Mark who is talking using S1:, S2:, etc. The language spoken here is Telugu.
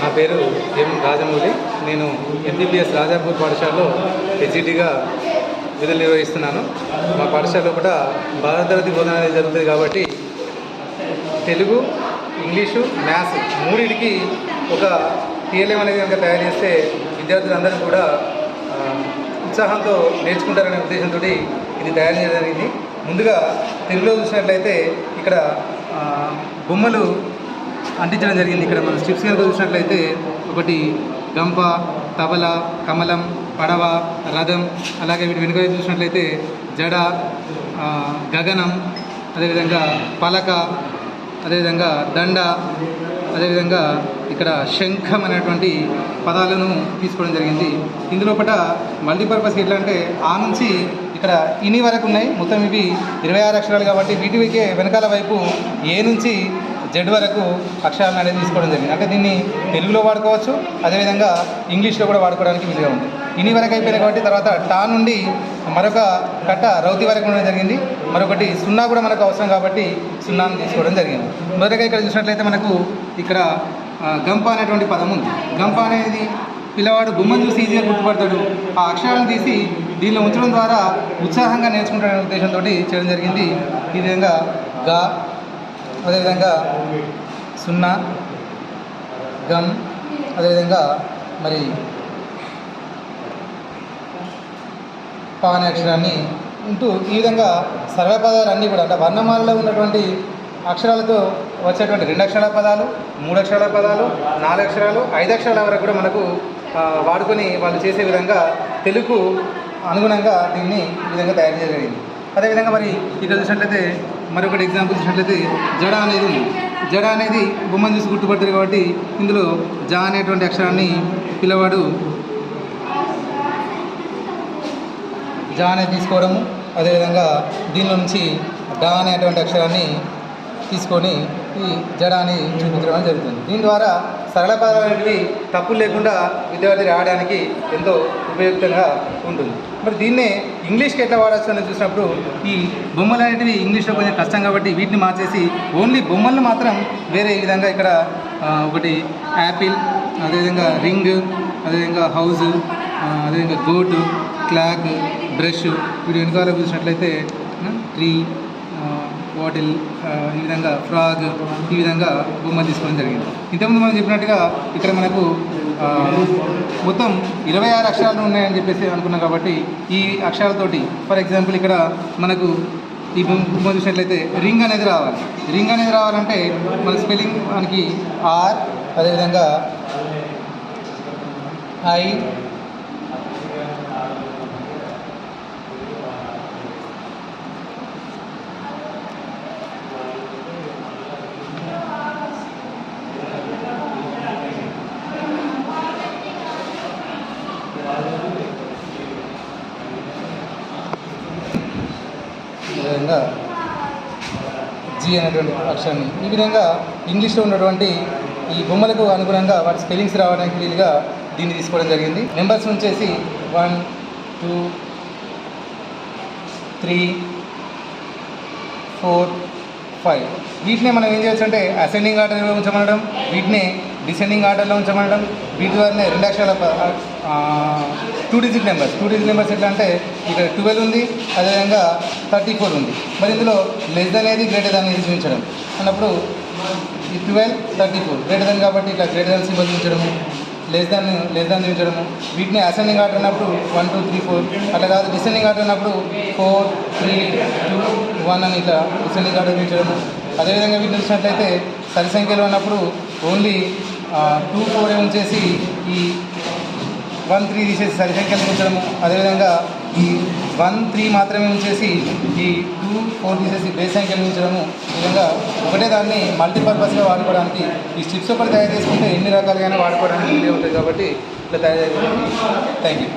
S1: నా పేరు ఎం రాజమౌళి. నేను ఎంబీబీఎస్ రాజాపూర్ పాఠశాలలో హెచ్ఈటీగా విధులు నిర్వహిస్తున్నాను. మా పాఠశాలలో కూడా భారతరతి బోధన అనేది జరుగుతుంది కాబట్టి తెలుగు, ఇంగ్లీషు, మ్యాథ్స్ మూడింటికి ఒక టీఎల్ఎం అనేది కనుక తయారు చేస్తే విద్యార్థులందరూ కూడా ఉత్సాహంతో నేర్చుకుంటారనే ఉద్దేశంతో ఇది తయారు చేయడం జరిగింది. ముందుగా తెలుగులో చూసినట్లయితే ఇక్కడ బొమ్మలు అంటించడం జరిగింది. ఇక్కడ మనం స్ట్రిప్స్ కనుక చూసినట్లయితే ఒకటి గంప, తబల, కమలం, పడవ, రథం, అలాగే వీటి వెనుక చూసినట్లయితే జడ, గగనం, అదేవిధంగా పలక, అదేవిధంగా దండ, అదేవిధంగా ఇక్కడ శంఖం అనేటువంటి పదాలను తీసుకోవడం జరిగింది. ఇందులోపట మల్టీపర్పస్ ఎట్లా అంటే ఆ నుంచి ఇక్కడ ఇని వరకు ఉన్నాయి. మొత్తం ఇవి 26 అక్షరాలు కాబట్టి వీటికే వెనకాల వైపు ఏ నుంచి జెడ్ వరకు అక్షరాలను అనేది తీసుకోవడం జరిగింది. అంటే దీన్ని తెలుగులో వాడుకోవచ్చు, అదేవిధంగా ఇంగ్లీష్లో కూడా వాడుకోవడానికి వీలుగా ఉంది. ఇని వరకు అయిపోయినాయి కాబట్టి తర్వాత టా నుండి మరొక కట్ట రౌతి వరకు ఉండడం జరిగింది. మరొకటి సున్నా కూడా మనకు అవసరం కాబట్టి సున్నాను తీసుకోవడం జరిగింది. మొదటగా ఇక్కడ చూసినట్లయితే మనకు ఇక్కడ గంప అనేటువంటి పదం ఉంది. గంప అనేది పిల్లవాడు గుమ్మను చూసి ఈజీగా గుర్తుపడతాడు. ఆ అక్షరాలను తీసి దీనిలో ఉంచడం ద్వారా ఉత్సాహంగా నేర్చుకుంటాడనే ఉద్దేశంతో చేయడం జరిగింది. ఈ విధంగా గా, అదేవిధంగా సున్నా, గమ్, అదేవిధంగా మరి పా అనే అక్షరాన్ని ఉంటూ ఈ విధంగా సర్వపదాలు అన్నీ కూడా అంటే వర్ణమాలలో ఉన్నటువంటి అక్షరాలతో వచ్చేటువంటి 2 అక్షరాల పదాలు, 3 అక్షరాల పదాలు, 4 అక్షరాలు, 5 అక్షరాల వరకు కూడా మనకు వాడుకొని వాళ్ళు చేసే విధంగా తెలుగు అనుగుణంగా దీన్ని ఈ విధంగా తయారు చేయగలిగింది. అదేవిధంగా మరి ఇక్కడ చూసినట్లయితే మరొకటి ఎగ్జాంపుల్ చూసినట్లయితే జడ అనేది ఉంది. జడ అనేది బొమ్మను చూసి గుర్తుపడతారు కాబట్టి ఇందులో జా అనేటువంటి అక్షరాన్ని పిల్లవాడు జా అనేది తీసుకోవడము, అదేవిధంగా దీనిలో నుంచి డా అనేటువంటి అక్షరాన్ని తీసుకొని ఈ జడ అని చూపించడం జరుగుతుంది. దీని ద్వారా సరళ పదాలు అనేటివి తప్పులు లేకుండా విద్యార్థి రావడానికి ఎంతో ఉపయుక్తంగా ఉంటుంది. మరి దీన్నే ఇంగ్లీష్కి ఎట్లా వాడచ్చు అని చూసినప్పుడు ఈ బొమ్మలు అనేటివి ఇంగ్లీష్లో కొంచెం కష్టం కాబట్టి వీటిని మార్చేసి ఓన్లీ బొమ్మలను మాత్రం వేరే ఈ విధంగా ఇక్కడ ఒకటి యాపిల్, అదేవిధంగా రింగ్, అదేవిధంగా హౌజ్, అదేవిధంగా గోటు, క్లాక్, బ్రష్, వీటి వెనుకాల చూసినట్లయితే ట్రీ, బాటిల్, ఈ విధంగా ఫ్రాగ్, ఈ విధంగా బొమ్మలు తీసుకోవడం జరిగింది. ఇంతకుముందు మనం చెప్పినట్టుగా ఇక్కడ మనకు మొత్తం 26 అక్షరాలు ఉన్నాయని చెప్పేసి అనుకున్నాం కాబట్టి ఈ అక్షరాలతోటి ఫర్ ఎగ్జాంపుల్ ఇక్కడ మనకు ఈ బొమ్మ చూసినట్లయితే రింగ్ అనేది రావాలి. రింగ్ అనేది రావాలంటే మన స్పెల్లింగ్ మనకి ఆర్, అదేవిధంగా ఐ, విధంగా జీ అనేటువంటి అక్షరాన్ని ఈ విధంగా ఇంగ్లీష్లో ఉన్నటువంటి ఈ బొమ్మలకు అనుగుణంగా వాటి స్పెల్లింగ్స్ రావడానికి వీలుగా దీన్ని తీసుకోవడం జరిగింది. నెంబర్స్ వచ్చేసి 1, 2, 3, 4, 5. వీటినే మనం ఏం చేయొచ్చు అంటే అసెండింగ్ ఆర్డర్లో ఉంచమనడం, వీటినే డిసెండింగ్ ఆర్డర్లో ఉంచమనడం. వీటి ద్వారానే 2 అక్షరాల 2 డిజిట్ నెంబర్స్ ఎట్లా అంటే ఇక్కడ 12 ఉంది, అదేవిధంగా 34 ఉంది. మరి ఇందులో లెస్ దెన్ అనేది గ్రేటర్ దాన్ అనేది చూపించడం అన్నప్పుడు ఈ 12, 34 గ్రేటర్ దాన్ కాబట్టి ఇట్లా గ్రేటర్ దాన్ సింబల్ చూపించడము, లెస్ దాన్ చూపించడము. వీటిని అసెండింగ్ ఆర్డర్ అన్నప్పుడు 1, 2, 3, 4 అట్లా కాదు. డిసెండింగ్ ఆర్డర్ అన్నప్పుడు 4, 3, 2, 1 అని ఇట్లా డిసెండింగ్ ఆర్డర్ చూపించడము. అదేవిధంగా వీటిని చూసినట్లయితే సరి సంఖ్యలో ఉన్నప్పుడు ఓన్లీ 2, 4 ఉంచేసి ఈ 1, 3 తీసేసి సరి సంఖ్యలు ఉంచడము. అదేవిధంగా ఈ 1, 3 మాత్రమే ఉంచేసి ఈ 2, 4 తీసేసి బేస్ సంఖ్యలు ఉంచడము. ఈ విధంగా ఒకటే దాన్ని మల్టీపర్పస్గా వాడుకోవడానికి ఈ స్ట్రిప్స్ ఒకటి తయారు చేసుకుంటే ఎన్ని రకాలుగా వాడుకోవడానికి వీలు ఉంటుంది కాబట్టి ఇట్లా తయారు చేయాలి. Thank you.